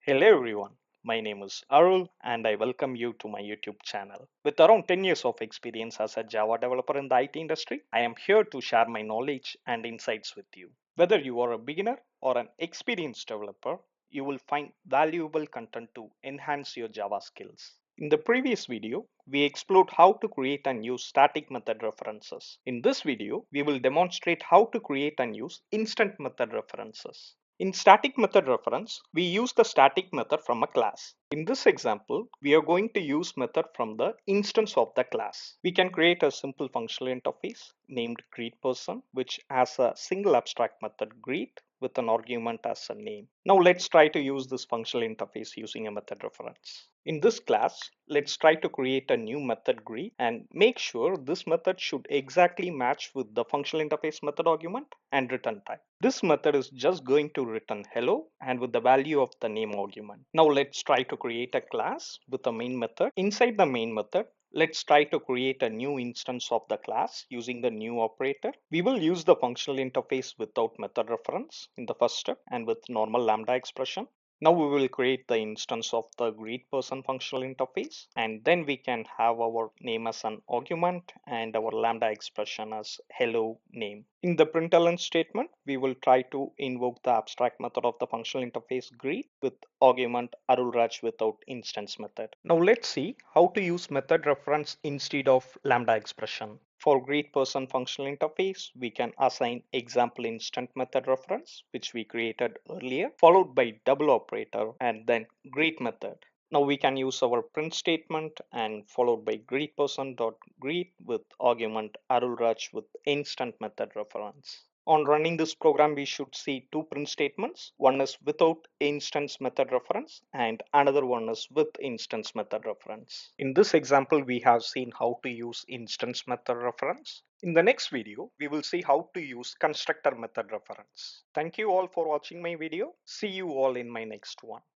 Hello everyone, my name is Arul and I welcome you to my YouTube channel. With around 10 years of experience as a Java developer in the IT industry, I am here to share my knowledge and insights with you. Whether you are a beginner or an experienced developer, you will find valuable content to enhance your Java skills. In the previous video, we explored how to create and use static method references. In this video, we will demonstrate how to create and use instant method references. In static method reference, we use the static method from a class. In this example, we are going to use method from the instance of the class. We can create a simple functional interface named greetPerson, which has a single abstract method greet with an argument as a name. Now let's try to use this functional interface using a method reference. In this class, let's try to create a new method greet and make sure this method should exactly match with the functional interface method argument and return type. This method is just going to return hello and with the value of the name argument. Now let's try to create a class with a main method. Inside the main method, let's try to create a new instance of the class using the new operator. We will use the functional interface without method reference in the first step and with normal lambda expression. Now we will create the instance of the greetPerson functional interface, and then we can have our name as an argument and our lambda expression as hello name. In the println statement, we will try to invoke the abstract method of the functional interface greet with argument arulraj without instance method. Now let's see how to use method reference instead of lambda expression. For greetPerson functional interface, we can assign example instant method reference, which we created earlier, followed by double operator and then greet method. Now we can use our print statement and followed by greetPerson.greet with argument arulraj with instant method reference. On running this program, we should see two print statements. One is without instance method reference and another one is with instance method reference. In this example, we have seen how to use instance method reference. In the next video, we will see how to use constructor method reference. Thank you all for watching my video. See you all in my next one.